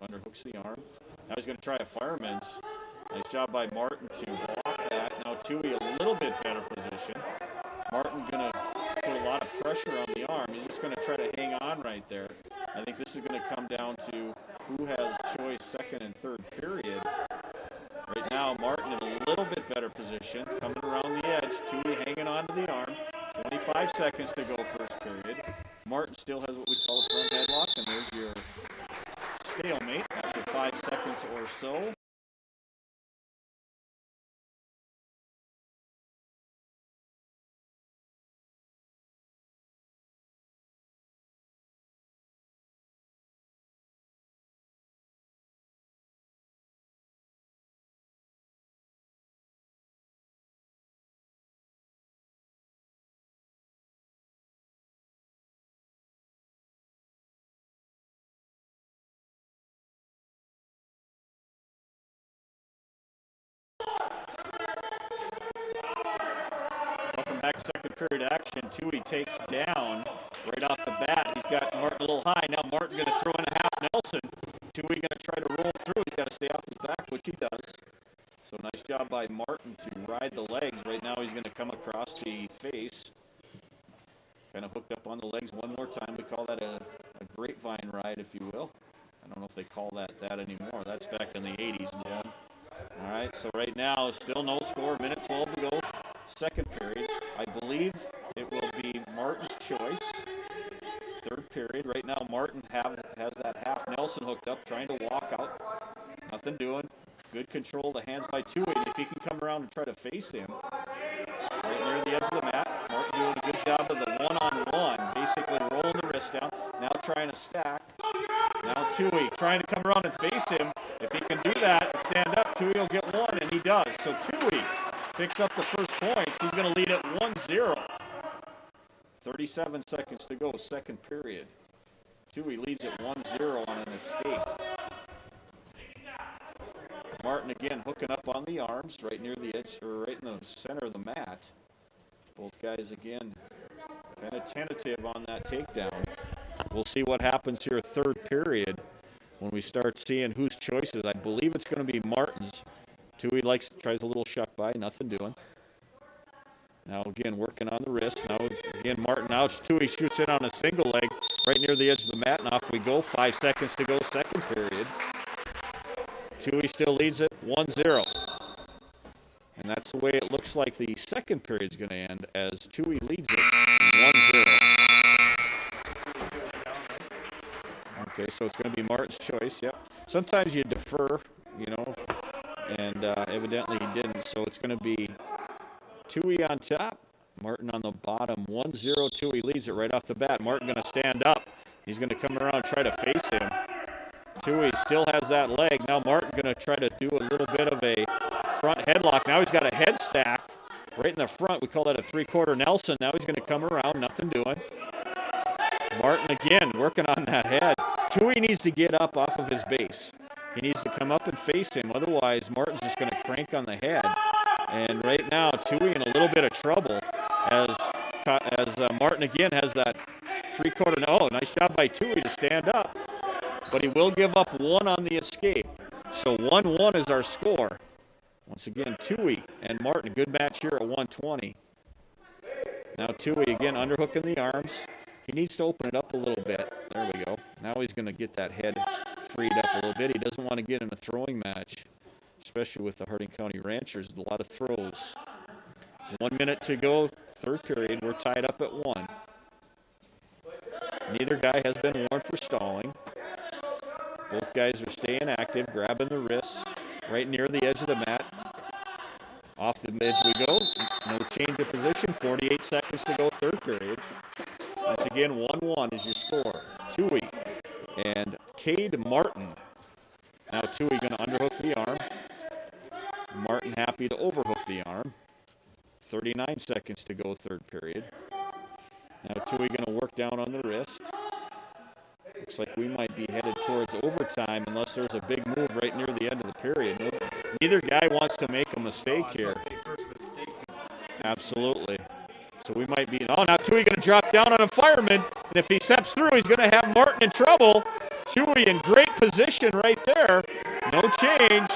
underhooks the arm. Now he's going to try a fireman's. Nice job by Martin to block that. Now Tui a little bit better position. Martin going to put a lot of pressure on the arm. He's just going to try to hang on right there. I think this is going to come down to who has choice second and third period. Right now, Martin in a little bit better position, coming around the edge. Tui hanging on to the arm. 25 seconds to go first period. Martin still has what we call a front headlock, and there's your stalemate after 5 seconds or so. Welcome back, second period action. Tui takes down right off the bat. He's got Martin a little high. Now Martin going to throw in a half Nelson. Tui going to try to roll through. He's got to stay off his back, which he does. So nice job by Martin to ride the legs. Right now he's going to come across the face. Kind of hooked up on the legs one more time. We call that a grapevine ride, if you will. I don't know if they call that anymore. That's back in the 80s, man. All right, so right now, still no score. Minute 12 to go. Second period. I believe it will be Martin's choice. Third period. Right now, Martin has that half Nelson hooked up, trying to walk out. Nothing doing. Good control. The hands by Tui. And if he can come around and try to face him, right near the edge of the mat. Martin doing a good job of the one-on-one, basically rolling the wrist down. Now trying to stack. Now Tui trying to come around and face him. If he can do that and stand up, Tui will get one, and he does. So Tui picks up the first points. He's going to lead it 1-0. 37 seconds to go, second period. Tui leads it 1-0 on an escape. Martin again hooking up on the arms right near the edge, or right in the center of the mat. Both guys again kind of tentative on that takedown. We'll see what happens here third period when we start seeing whose choices. I believe it's going to be Martin's. Tui tries a little shuck by, nothing doing. Now again working on the wrist. Now again Martin ouch. Tui shoots in on a single leg right near the edge of the mat, and off we go. 5 seconds to go, second period. Tui still leads it 1-0. And that's the way it looks like the second period is going to end, as Tui leads it 1-0. Okay, so it's going to be Martin's choice, yep. Sometimes you defer, and evidently he didn't. So it's going to be Tui on top, Martin on the bottom. 1-0, Tui leads it right off the bat. Martin going to stand up. He's going to come around and try to face him. Tui still has that leg. Now Martin going to try to do a little bit of a front headlock. Now he's got a head stack right in the front. We call that a three-quarter Nelson. Now he's going to come around, nothing doing. Martin again working on that head. Tui needs to get up off of his base. He needs to come up and face him. Otherwise, Martin's just going to crank on the head. And right now, Tui in a little bit of trouble as Martin again has that three-quarter. Oh, nice job by Tui to stand up. But he will give up one on the escape. So 1-1 is our score. Once again, Tui and Martin, good match here at 120. Now Tui again underhooking the arms. He needs to open it up a little bit. There we go. Now he's going to get that head freed up a little bit. He doesn't want to get in a throwing match, especially with the Harding County Ranchers. A lot of throws. 1 minute to go, third period. We're tied up at 1. Neither guy has been warned for stalling. Both guys are staying active, grabbing the wrists right near the edge of the mat. Off the edge we go. No change of position. 48 seconds to go, third period. Once again, 1-1 is your score. Tui and Cade Martin. Now Tui going to underhook the arm. Martin happy to overhook the arm. 39 seconds to go, third period. Now Tui going to work down on the wrist. Looks like we might be headed towards overtime unless there's a big move right near the end of the period. Neither guy wants to make a mistake here. Absolutely. So we might be, now Tui going to drop down on a fireman, and if he steps through, he's going to have Martin in trouble. Tui in great position right there. No change.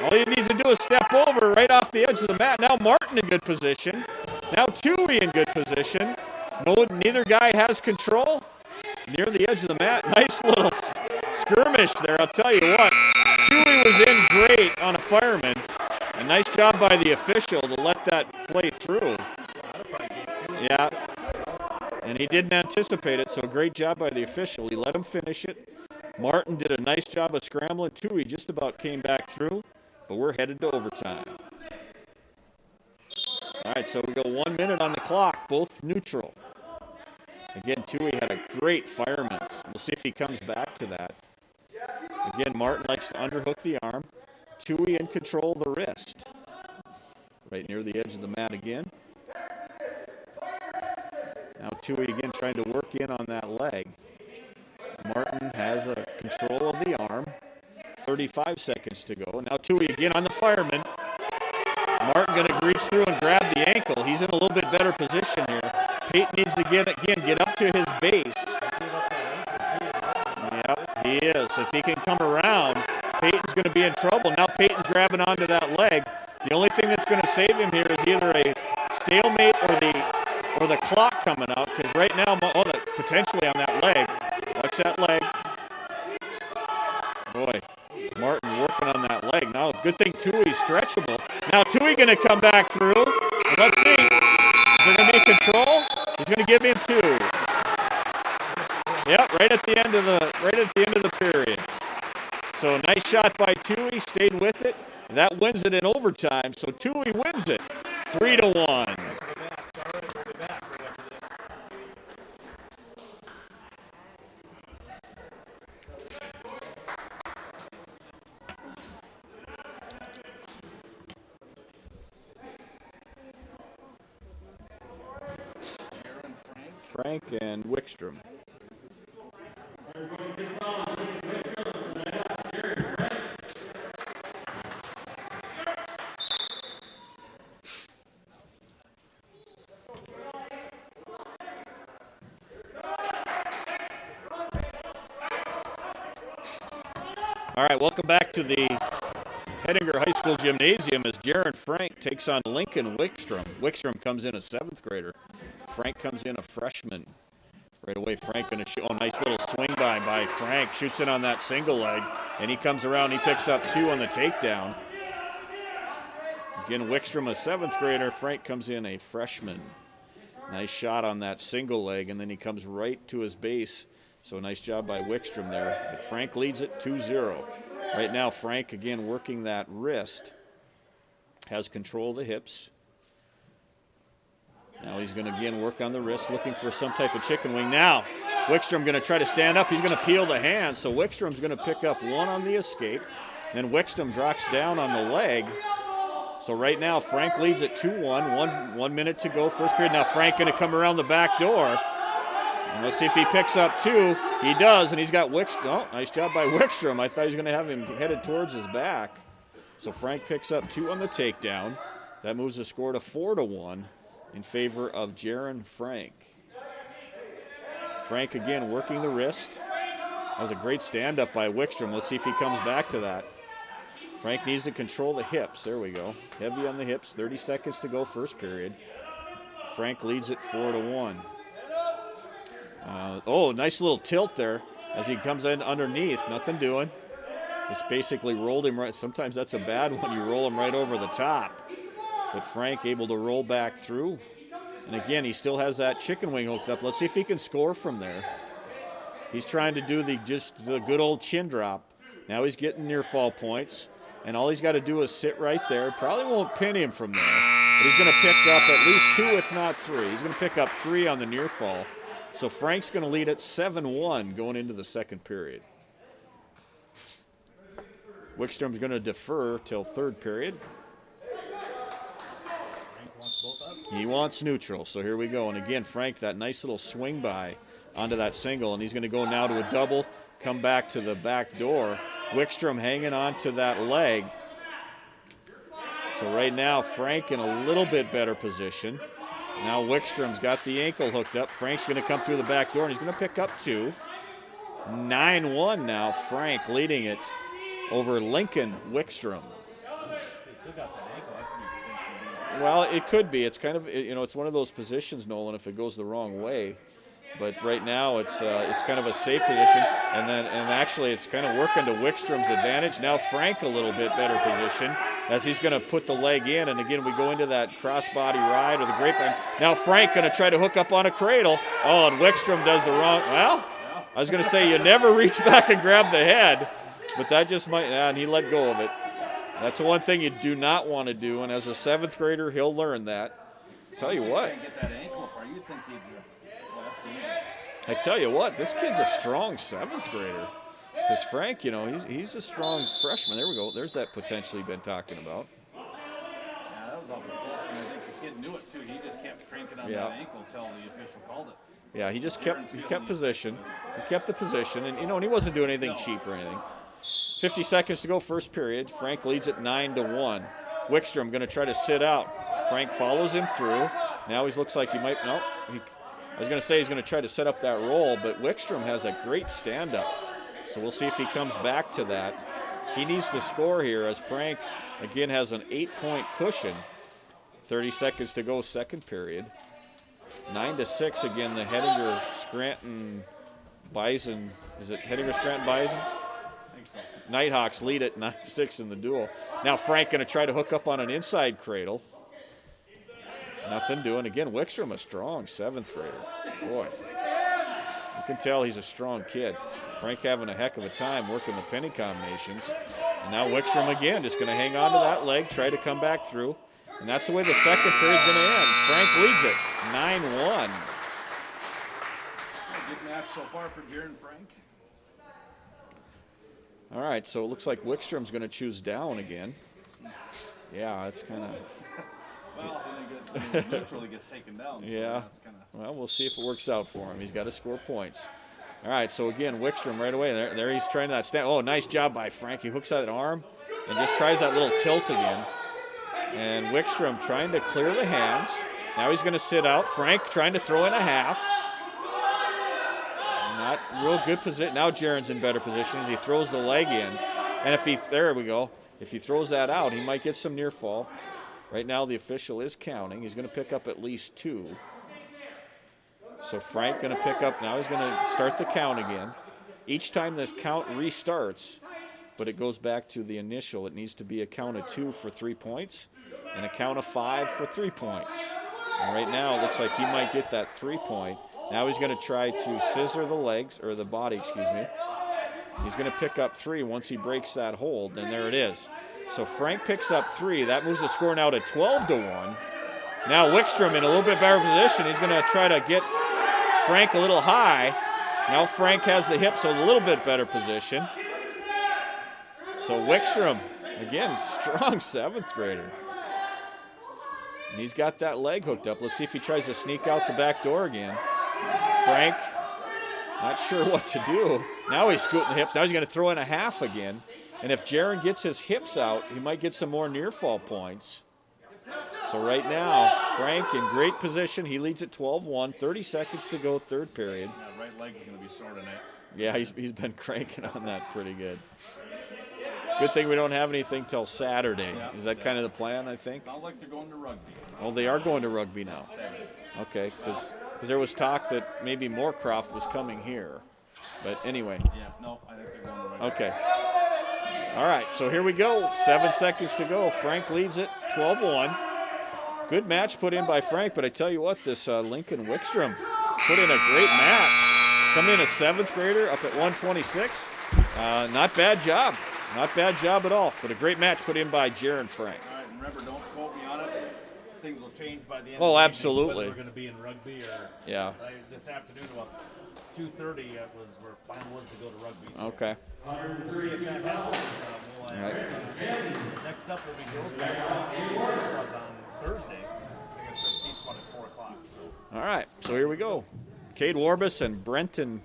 All he needs to do is step over right off the edge of the mat. Now Martin in good position. Now Tui in good position. Neither guy has control. Near the edge of the mat. Nice little skirmish there, I'll tell you what. Tui was in great on a fireman. A nice job by the official to let that play through. Yeah. And he didn't anticipate it, so great job by the official. He let him finish it. Martin did a nice job of scrambling. Tui just about came back through, but we're headed to overtime. All right, so we go 1 minute on the clock, both neutral. Again, Tui had a great fireman. We'll see if he comes back to that. Again, Martin likes to underhook the arm. Tui in control of the wrist. Right near the edge of the mat again. Now Tui again trying to work in on that leg. Martin has a control of the arm. 35 seconds to go. Now Tui again on the fireman. Martin going to reach through and grab the ankle. He's in a little bit better position here. Peyton needs to get up to his base. Yep, he is. If he can come around, Peyton's going to be in trouble. Now Peyton's grabbing onto that leg. The only thing that's going to save him here is either a stalemate or the clock coming out, because right now, potentially on that leg. Watch that leg. Boy, Martin working on that leg. Now, good thing Tui's stretchable. Now Tui going to come back through. Let's see. Is there going to be control? He's going to give him 2. Yep, right at the end of the period. So nice shot by Tui, stayed with it. That wins it in overtime. So Tui wins it 3-1. Frank and Wickstrom. All right, welcome back to the Hettinger High School Gymnasium as Jaron Frank takes on Lincoln Wickstrom. Wickstrom comes in a 7th grader. Frank comes in a freshman. Right away, Frank going to shoot. Oh, nice little swing by Frank. Shoots in on that single leg, and he comes around. He picks up 2 on the takedown. Again, Wickstrom a 7th grader. Frank comes in a freshman. Nice shot on that single leg, and then he comes right to his base. So nice job by Wickstrom there. But Frank leads it 2-0. Right now, Frank again working that wrist. Has control of the hips. Now he's going to again work on the wrist, looking for some type of chicken wing. Now, Wickstrom going to try to stand up. He's going to peel the hand, so Wickstrom's going to pick up 1 on the escape. Then Wickstrom drops down on the leg. So right now, Frank leads at 2-1. 1 minute to go, first period. Now Frank going to come around the back door. And let's see if he picks up 2. He does, and he's got Wickstrom. Oh, nice job by Wickstrom. I thought he was going to have him headed towards his back. So Frank picks up 2 on the takedown. That moves the score to 4-1. In favor of Jaron Frank. Frank again working the wrist. That was a great stand-up by Wickstrom. Let's see if he comes back to that. Frank needs to control the hips. There we go. Heavy on the hips. 30 seconds to go, first period. Frank leads it 4-1. Oh, nice little tilt there as he comes in underneath. Nothing doing. Just basically rolled him right. Sometimes that's a bad one. You roll him right over the top. But Frank able to roll back through. And again, he still has that chicken wing hooked up. Let's see if he can score from there. He's trying to do the good old chin drop. Now he's getting near fall points. And all he's got to do is sit right there. Probably won't pin him from there. But he's going to pick up at least 2, if not 3. He's going to pick up 3 on the near fall. So Frank's going to lead at 7-1 going into the second period. Wickstrom's going to defer till third period. He wants neutral, so here we go. And again, Frank, that nice little swing by onto that single, and he's going to go now to a double, come back to the back door. Wickstrom hanging on to that leg. So right now, Frank in a little bit better position. Now Wickstrom's got the ankle hooked up. Frank's going to come through the back door, and he's going to pick up 2. 9-1 now. Frank leading it over Lincoln Wickstrom. Well, it could be. It's kind of, it's one of those positions, Nolan, if it goes the wrong way. But right now it's kind of a safe position, and actually it's kind of working to Wickstrom's advantage. Now Frank a little bit better position as he's going to put the leg in, and again we go into that crossbody ride or the grapevine. Now Frank going to try to hook up on a cradle. Oh, and Wickstrom does the wrong. Well, I was going to say you never reach back and grab the head, but that just might. And he let go of it. That's the one thing you do not want to do, and as a 7th grader, he'll learn that. Tell you what. I tell you what, this kid's a strong 7th grader. Because Frank, he's a strong freshman. There we go. There's that potential you've been talking about. Yeah, that was awful close, and I think the kid knew it too. He just kept cranking on that ankle until the official called it. Yeah, he just kept position. He kept the position, and and he wasn't doing anything cheap or anything. 50 seconds to go, first period. Frank leads it 9-1. Wickstrom going to try to sit out. Frank follows him through. Now he looks like he might. No, I was going to say he's going to try to set up that roll, but Wickstrom has a great stand-up. So we'll see if he comes back to that. He needs to score here as Frank, again, has an 8-point cushion. 30 seconds to go, second period. 9-6 again, the Hettinger-Scranton Bison. Is it Hettinger-Scranton Bison? I think so. Nighthawks lead it 9-6 in the duel. Now Frank going to try to hook up on an inside cradle. Nothing doing. Again, Wickstrom, a strong 7th grader. Boy, you can tell he's a strong kid. Frank having a heck of a time working the penny combinations. And now Wickstrom again just going to hang on to that leg, try to come back through. And that's the way the second period's going to end. Frank leads it 9-1. Good match so far for Jaron Frank. All right, so it looks like Wickstrom's going to choose down again. Yeah, it's kind of... Well, when he literally gets taken down. Yeah. So Well, we'll see if it works out for him. He's got to score points. All right, so again, Wickstrom right away. There he's trying that stand. Oh, nice job by Frank. He hooks that arm and just tries that little tilt again. And Wickstrom trying to clear the hands. Now he's going to sit out. Frank trying to throw in a half. Not real good position. Now Jaron's in better position as he throws the leg in. And there we go. If he throws that out, he might get some near fall. Right now the official is counting. He's going to pick up at least 2. So Frank going to pick up. Now he's going to start the count again. Each time this count restarts, but it goes back to the initial. It needs to be a count of 2 for 3 points and a count of 5 for 3 points. And right now it looks like he might get that 3-point. Now he's going to try to scissor the legs, or the body, excuse me. He's going to pick up 3 once he breaks that hold, and there it is. So Frank picks up 3. That moves the score now to 12-1. Now Wickstrom in a little bit better position. He's going to try to get Frank a little high. Now Frank has the hip, so a little bit better position. So Wickstrom, again, strong 7th grader. And he's got that leg hooked up. Let's see if he tries to sneak out the back door again. Frank, not sure what to do. Now he's scooting the hips. Now he's going to throw in a half again. And if Jaron gets his hips out, he might get some more near fall points. So right now, Frank in great position. He leads at 12-1. 30 seconds to go, third period. Yeah, right leg's going to be sore tonight. Yeah, he's been cranking on that pretty good. Good thing we don't have anything till Saturday. Yeah, Is that kind of the plan, I think? Sounds like they're going to rugby. Oh, they are going to rugby now. Saturday. Okay, because there was talk that maybe Moorcroft was coming here. But anyway. Yeah, no, I think they're going to rugby. Okay. All right, so here we go. 7 seconds to go. Frank leads it 12-1. Good match put in by Frank, but I tell you what, this Lincoln Wickstrom put in a great match. Coming in a 7th grader up at 126. Not bad job. Not bad job at all, but a great match put in by Jaron Frank. All right, and remember, don't quote me on it. Things will change by the end Oh, of the absolutely. Whether we're going to be in rugby or Yeah. This afternoon about 2:30 was where final was to go to rugby. So Okay. we'll see if that happens. All right. Next up will be girls basketball. C-Squad's on Thursday. I think it's C-Squad at 4 o'clock. So. All right, so here we go. Cade Warbus and Brenton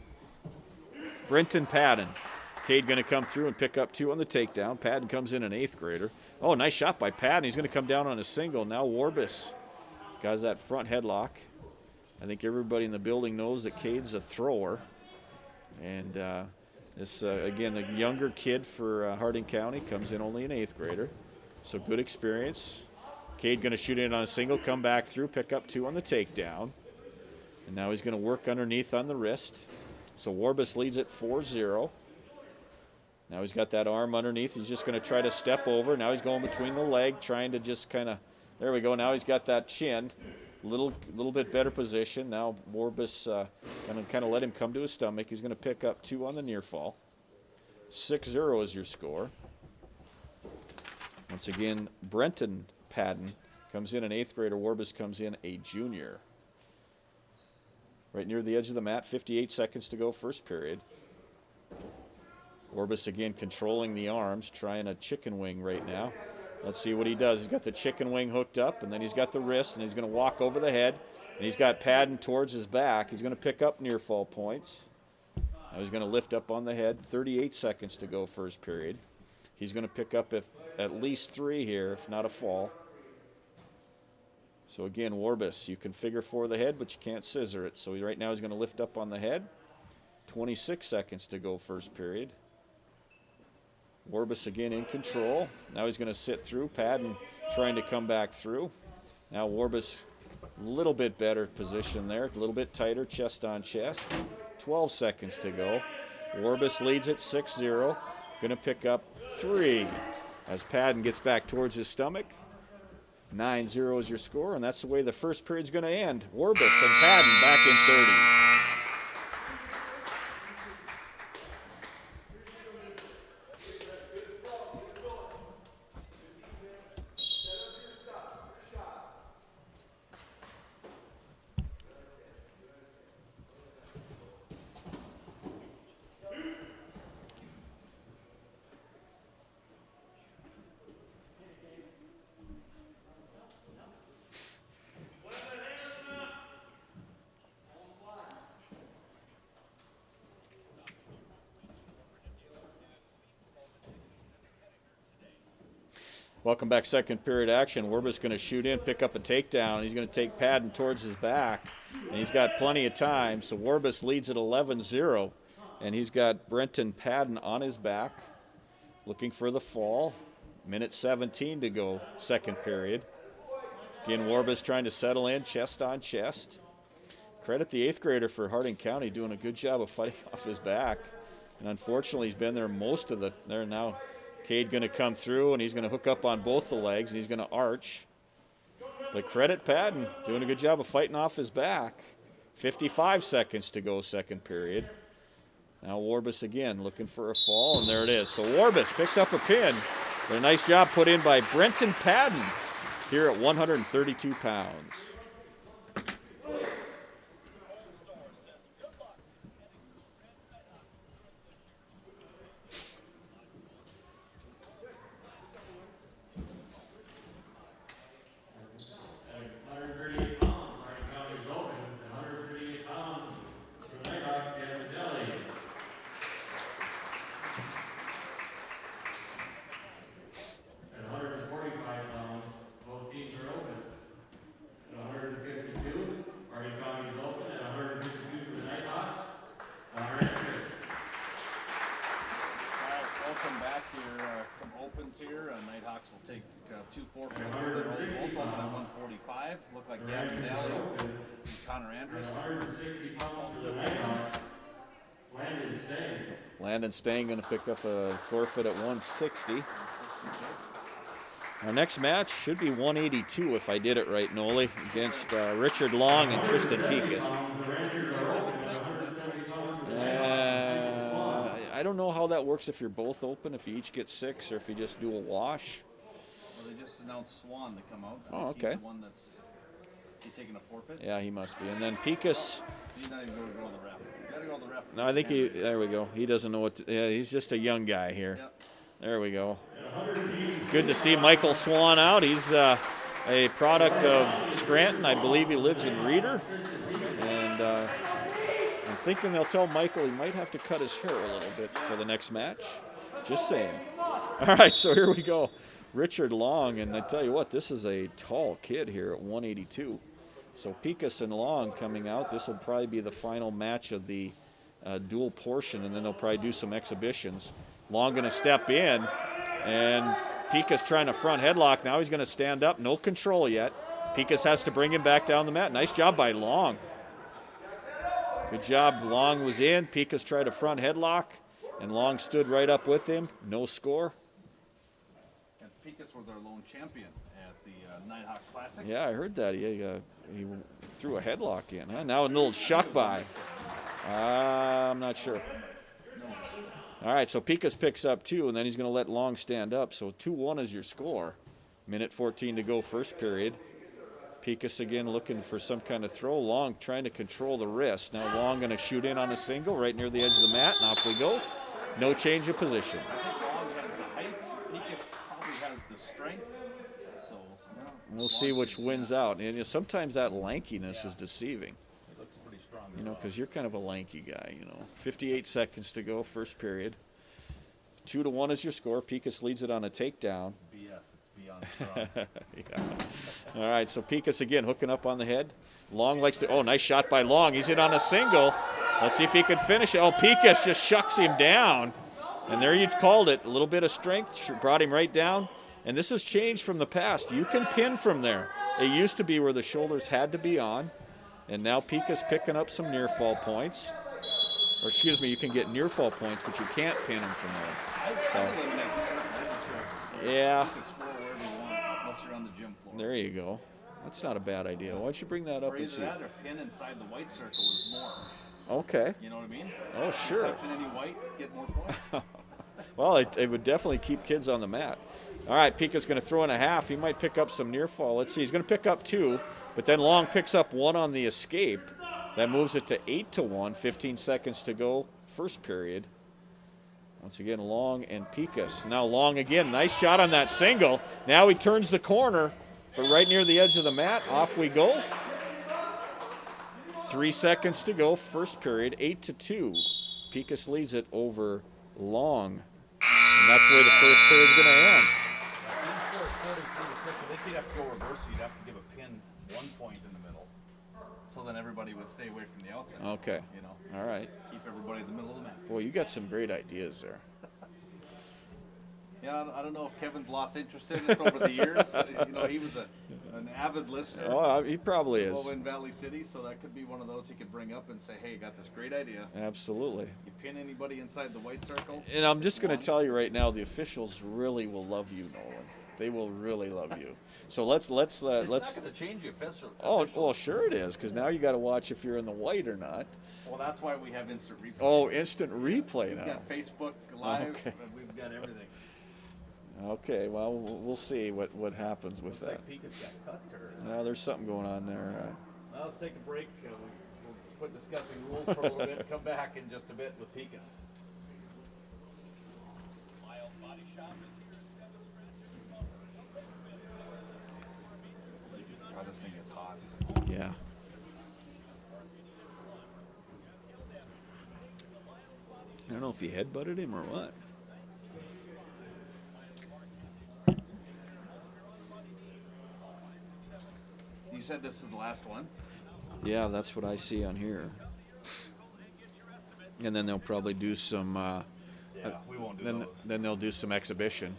Padden. Cade going to come through and pick up 2 on the takedown. Padden comes in an 8th grader. Oh, nice shot by Padden. He's going to come down on a single. Now Warbus got that front headlock. I think everybody in the building knows that Cade's a thrower. And this, again, a younger kid for Harding County, comes in only an 8th grader. So good experience. Cade going to shoot in on a single, come back through, pick up 2 on the takedown. And now he's going to work underneath on the wrist. So Warbus leads it 4-0. Now he's got that arm underneath. He's just going to try to step over. Now he's going between the leg, trying to just kind of, there we go. Now he's got that chin. Little bit better position. Now Warbus going to kind of let him come to his stomach. He's going to pick up 2 on the near fall. 6-0 is your score. Once again, Brenton Padden comes in an 8th grader. Warbus comes in a junior. Right near the edge of the mat, 58 seconds to go, first period. Warbus again controlling the arms, trying a chicken wing right now. Let's see what he does. He's got the chicken wing hooked up, and then he's got the wrist, and he's going to walk over the head. And he's got Padden towards his back. He's going to pick up near fall points. Now he's going to lift up on the head. 38 seconds to go, first period. He's going to pick up at least 3 here, if not a fall. So again, Warbus, you can figure 4 the head, but you can't scissor it. So right now he's going to lift up on the head. 26 seconds to go, first period. Warbus again in control. Now he's going to sit through. Padden trying to come back through. Now Warbus, a little bit better position there, a little bit tighter, chest on chest. 12 seconds to go. Warbus leads it 6-0. Going to pick up 3 as Padden gets back towards his stomach. 9-0 is your score, and that's the way the first period's going to end. Warbus and Padden back in 30. Welcome back, second period action. Warbus going to shoot in, pick up a takedown. He's going to take Padden towards his back, and he's got plenty of time. So Warbus leads at 11-0, and he's got Brenton Padden on his back, looking for the fall. Minute 17 to go, second period. Again, Warbus trying to settle in, chest on chest. Credit the 8th grader for Harding County doing a good job of fighting off his back. And unfortunately, he's been there most of the, there now. Cade going to come through, and he's going to hook up on both the legs, and he's going to arch. But credit Padden, doing a good job of fighting off his back. 55 seconds to go, second period. Now Warbus again looking for a fall, and there it is. So Warbus picks up a pin. But a nice job put in by Brenton Padden here at 132 pounds. Here, Nighthawks will take 2 forfeits. They're both open at 145. Look like Gavin Daly and Connor Andrus. 160 pounds. Landon Stang going to pick up a forfeit at 160. Our next match should be 182 if I did it right, Noli, against Richard Long and Tristan Pekas. I don't know how that works if you're both open, if you each get 6 or if you just do a wash. Well, they just announced Swan to come out. Oh, okay. He's the one that's, is he taking a forfeit? Yeah, he must be. And then Pekas. He's not even going to go to the ref. You got to go to the ref. No, I think he, there we go. He doesn't know what to, yeah, he's just a young guy here. Yep. There we go. Good to see Michael Swan out. He's a product of Scranton. I believe he lives in Reeder. And I'm thinking they'll tell Michael he might have to cut his hair a little bit for the next match. Just saying. All right, so here we go. Richard Long, and I tell you what, this is a tall kid here at 182. So Pekas and Long coming out. This will probably be the final match of the dual portion, and then they'll probably do some exhibitions. Long going to step in, and Pika's trying to front headlock. Now he's going to stand up. No control yet. Pikas has to bring him back down the mat. Nice job by Long. Good job. Long was in. Pikas tried to front headlock, and Long stood right up with him. No score. And Pikas was our lone champion at the Nighthawk Classic. Yeah, I heard that. He threw a headlock in. Huh? Now a little shock by. I'm not sure. All right, so Pikas picks up 2, and then he's going to let Long stand up. So 2-1 is your score. Minute 14 to go, first period. Pikas again looking for some kind of throw. Long trying to control the wrist. Now Long going to shoot in on a single right near the edge of the mat, and off we go. No change of position. I think Long has the height. Pikas probably has the strength. So we'll see which wins out. And sometimes that lankiness is deceiving. It looks pretty strong. Because you're kind of a lanky guy, 58 seconds to go, first period. 2-1 is your score. Pikas leads it on a takedown. It's BS. It's beyond strong. Yeah. All right, so Pikas again hooking up on the head. Long likes to, nice shot by Long. He's in on a single. Let's see if he can finish it. Pikas just shucks him down. And there you called it. A little bit of strength brought him right down. And this has changed from the past. You can pin from there. It used to be where the shoulders had to be on. And now Pikas picking up some near fall points. Or excuse me, you can get near fall points, but you can't pin them from there. So, yeah. You can score wherever you want, unless you're on the gym floor. There you go. That's not a bad idea. Why don't you bring that up Or and either see? that or pin inside the white circle is more. Okay. You know what I mean? Oh, sure. Touching any white, get more points. Well, it would definitely keep kids on the mat. All right, Pika's going to throw in a half. He might pick up some near fall. Let's see. He's going to pick up 2, but then Long picks up 1 on the escape. That moves it to 8-1. 15 seconds to go, first period. Once again, Long and Pikas. Now Long again. Nice shot on that single. Now he turns the corner, but right near the edge of the mat. Off we go. 3 seconds to go, first period. 8-2. Pikas leads it over Long. And that's where the first period is going to end. I think you'd have to go reverse. You'd have to give a pin 1 point in the middle. So then everybody would stay away from the outside. Okay. All right. Keep everybody in the middle of the mat. Boy, you got some great ideas there. Yeah, I don't know if Kevin's lost interest in this over the years. He was an avid listener. Oh, he probably is. In Valley City, so that could be one of those he could bring up and say, hey, got this great idea. Absolutely. You pin anybody inside the white circle. And I'm just going to tell you right now, the officials really will love you, Nolan. They will really love you. So let's. It's not going to change the official. Oh, well, sure it is, because now you got to watch if you're in the white or not. Well, that's why we have instant replay. Oh, instant replay We've now. got Facebook Live. Okay. We've got everything. Okay, well, we'll see what happens with Looks that. like Pikas got cut. Now there's something going on there. Well, let's take a break. We'll quit discussing rules for a little bit and come back in just a bit with Pikas. God, this thing gets hot. Yeah. I don't know if he headbutted him or what. You said this is the last one? Yeah, that's what I see on here. And then they'll probably do some. We won't do those. Then they'll do some exhibition.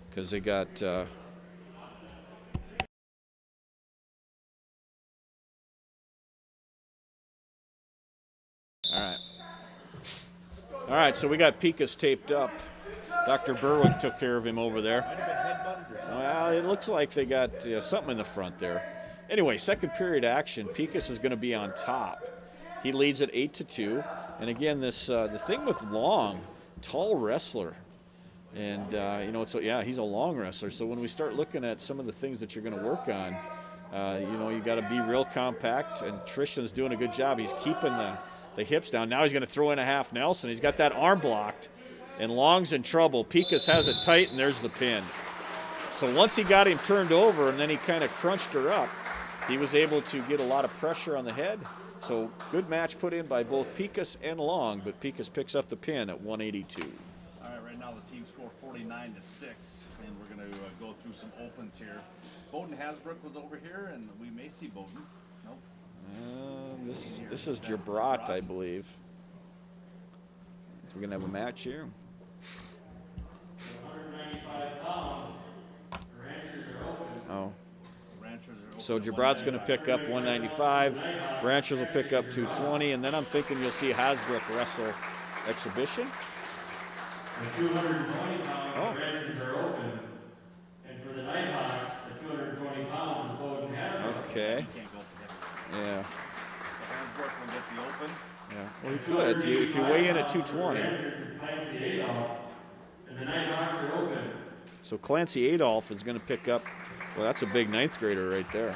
Because they got. All right, so we got Pikas taped up. Dr. Berwick took care of him over there. Well, it looks like they got something in the front there. Anyway, second period action. Pikas is going to be on top. He leads at 8-2. And again, this the thing with Long, tall wrestler, and he's a long wrestler. So when we start looking at some of the things that you're going to work on, you got to be real compact. And Tristan's doing a good job. He's keeping the hips down. Now he's going to throw in a half Nelson. He's got that arm blocked, and Long's in trouble. Pikas has it tight, and there's the pin. So once he got him turned over, and then he kind of crunched her up, he was able to get a lot of pressure on the head. So good match put in by both Pikas and Long, but Pikas picks up the pin at 182. All right, right now the team score 49-6, and we're going to go through some opens here. Bowden Hasbrook was over here, and we may see Bowden. Nope. This is Jabrat, I believe. So we're gonna have a match here. 195 pounds. Ranchers are open. Oh. Ranchers are open So at Jabrat's going to pick up 195. Ranchers will pick up 220, and then I'm thinking you'll see Hasbrook wrestle exhibition. The 220 pound Oh. ranchers are open. And for the Nighthawks, the 220 pounds is Bowden Hasbrook. Okay. You can't go for that. Yeah. So Hasbrook will get the open. Yeah. Well, you could. If you weigh in at 220. Ranchers is Clancy Adolph. And the Nighthawks are open. So Clancy Adolph is going to pick up. Well, that's a big 9th grader right there.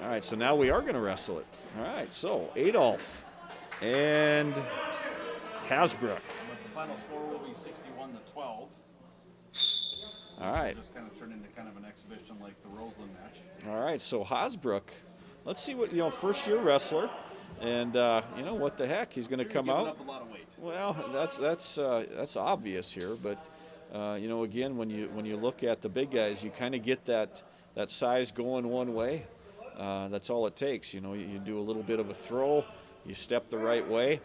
All right, so now we are going to wrestle it. All right, so Adolph and Hasbrook. But the final score will be 61-12. All right. Just kind of turn into kind of an exhibition like the Roseland match. All right, so Hasbrook, let's see what, first-year wrestler, and, what the heck, he's going to come Giving out. up a lot of weight. Well, that's obvious here, but again, when you look at the big guys, you kind of get that size going one way. That's all it takes. You do a little bit of a throw, you step the right way.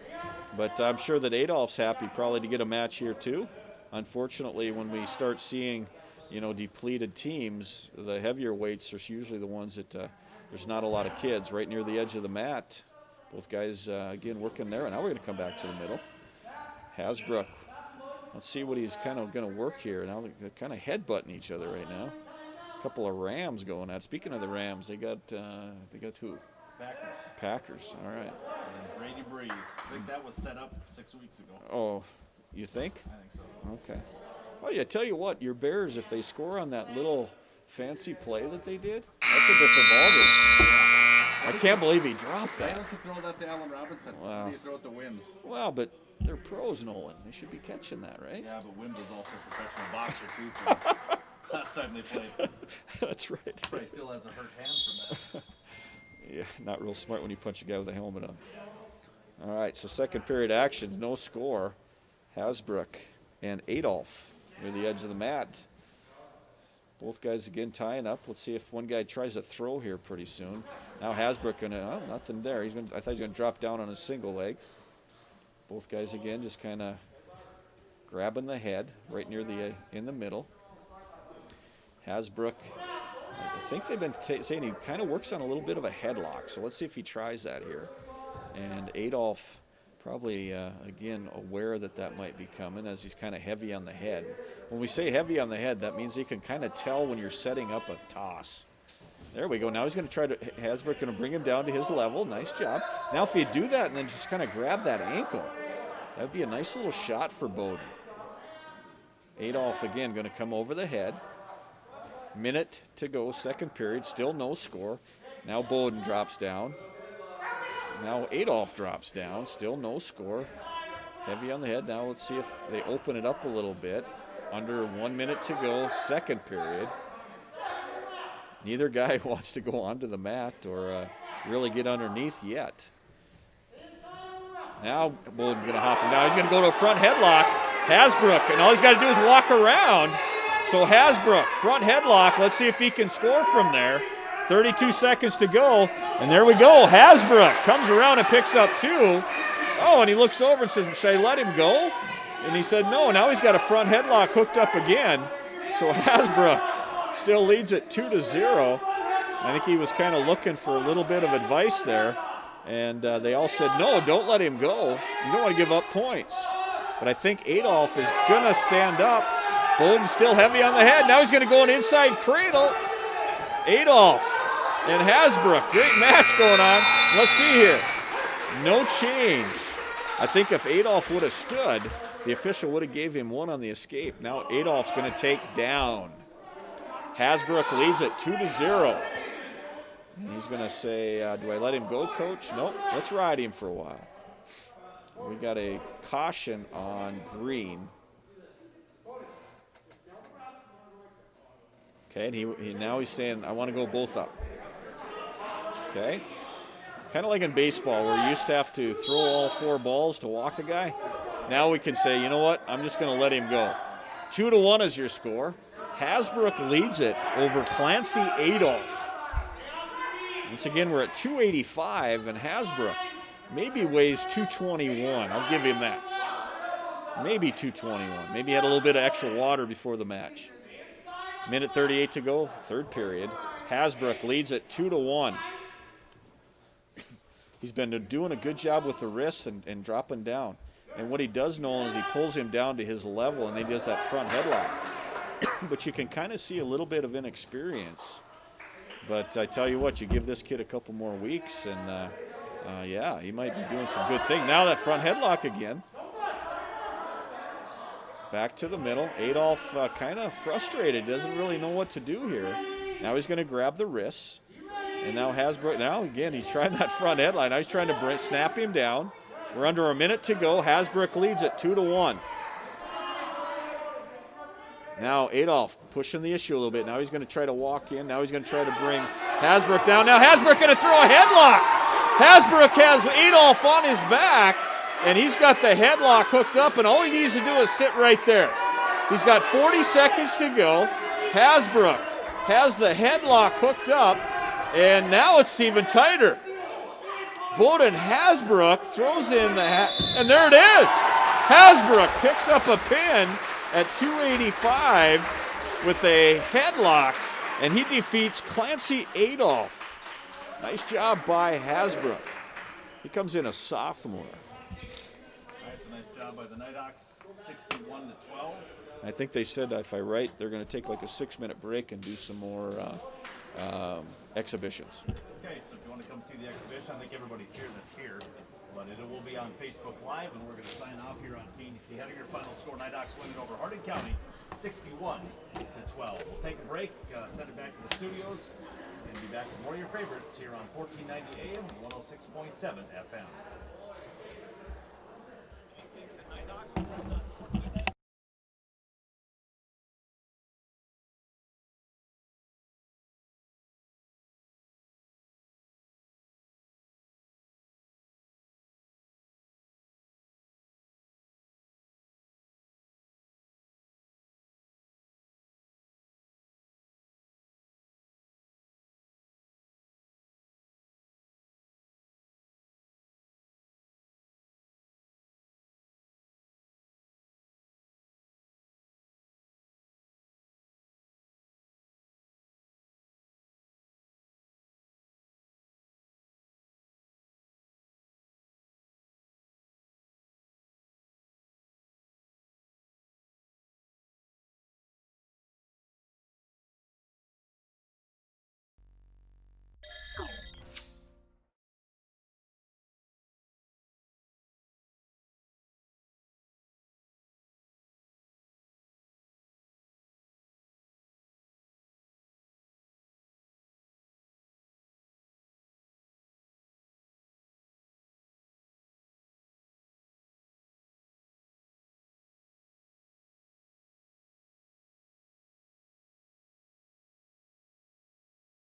But I'm sure that Adolph's happy probably to get a match here too. Unfortunately, when we start seeing, depleted teams, the heavier weights are usually the ones that there's not a lot of kids right near the edge of the mat. Both guys again working there, and now we're going to come back to the middle. Hasbrook. Let's see what he's kind of going to work here. Now they're kind of headbutting each other right now. A couple of Rams going at. Speaking of the Rams, they got who? Packers. Packers. All right. And Brady Breeze. I think that was set up 6 weeks ago. Oh, you think? I think so. Okay. Well, yeah. Tell you what, your Bears, if they score on that little fancy play that they did, that's a different ballgame. I can't believe he dropped Why that. don't you throw that to Allen Robinson? Wow. Why do you throw it to Wims? Well, but they're pros, Nolan. They should be catching that, right? Yeah, but Wims was also a professional boxer too from last time they played. That's right. But he still has a hurt hand from that. Yeah, not real smart when you punch a guy with a helmet on. All right, so second period action, no score. Hasbrook and Adolph near the edge of the mat. Both guys again tying up. Let's see if one guy tries a throw here pretty soon. Now Hasbrook nothing there. I thought he was gonna drop down on his single leg. Both guys again just kind of grabbing the head right near the in the middle. Hasbrook, I think they've been saying he kind of works on a little bit of a headlock. So let's see if he tries that here. And Adolph probably, again, aware that might be coming as he's kind of heavy on the head. When we say heavy on the head, that means you can kind of tell when you're setting up a toss. There we go. Now he's going to try to, Hasbrook going to bring him down to his level. Nice job. Now if you do that and then just kind of grab that ankle, that would be a nice little shot for Bowden. Adolph again going to come over the head. Minute to go, second period, still no score. Now Bowden drops down. Now Adolph drops down, still no score. Heavy on the head. Now let's see if they open it up a little bit. Under 1 minute to go, second period. Neither guy wants to go onto the mat or really get underneath yet. Now Bowden going to hop him down. He's going to go to a front headlock. Hasbrook, and all he's got to do is walk around. So Hasbrook, front headlock. Let's see if he can score from there. 32 seconds to go, and there we go. Hasbrook comes around and picks up two. Oh, and he looks over and says, should I let him go? And he said no. Now he's got a front headlock hooked up again. So Hasbrook still leads it 2-0. I think he was kind of looking for a little bit of advice there, and they all said, no, don't let him go. You don't want to give up points. But I think Adolph is going to stand up. Bowden's still heavy on the head. Now he's going to go an inside cradle. Adolph and Hasbrook, great match going on. Let's see here. No change. I think if Adolph would have stood, the official would have gave him one on the escape. Now Adolph's going to take down. Hasbrook leads it 2-0. And he's going to say, do I let him go, coach? Nope, let's ride him for a while. We got a caution on Green. Okay, and he now he's saying, I want to go both up. Okay. Kind of like in baseball where you used to have to throw all four balls to walk a guy. Now we can say, you know what, I'm just going to let him go. 2-1 is your score. Hasbrook leads it over Clancy Adolph. Once again, we're at 285, and Hasbrook maybe weighs 221. I'll give him that. Maybe 221. Maybe he had a little bit of extra water before the match. Minute 38 to go, third period. Hasbrook leads it 2-1. He's been doing a good job with the wrists and dropping down. And what he does, Nolan, is he pulls him down to his level, and then he does that front headlock. But you can kind of see a little bit of inexperience. But I tell you what, you give this kid a couple more weeks, and yeah, he might be doing some good things. Now that front headlock again. Back to the middle. Adolf kind of frustrated, doesn't really know what to do here. Now he's going to grab the wrists. And now Hasbrook, now again, he's trying that front headline. Now he's trying to snap him down. We're under a minute to go. Hasbrook leads at 2-1. Now Adolf pushing the issue a little bit. Now he's going to try to walk in. Now he's going to try to bring Hasbrook down. Now Hasbrook going to throw a headlock. Hasbrook has Adolf on his back, and he's got the headlock hooked up, and all he needs to do is sit right there. He's got 40 seconds to go. Hasbrook has the headlock hooked up, and now it's even tighter. Bowden Hasbrook throws in the and there it is. Hasbrook picks up a pin at 285 with a headlock, and he defeats Clancy Adolf. Nice job by Hasbrook. He comes in a sophomore. That's a nice job by the Nighthawks, 61-12. I think they said, if I write, they're going to take like a 6-minute break and do some more exhibitions. Okay, so if you want to come see the exhibition, I think everybody's here that's here. But it will be on Facebook Live, and we're going to sign off here on KNDC. Heading your final score, Nighthawks winning over Hardin County, 61-12. We'll take a break, send it back to the studios, and be back with more of your favorites here on 1490 AM, 106.7 FM.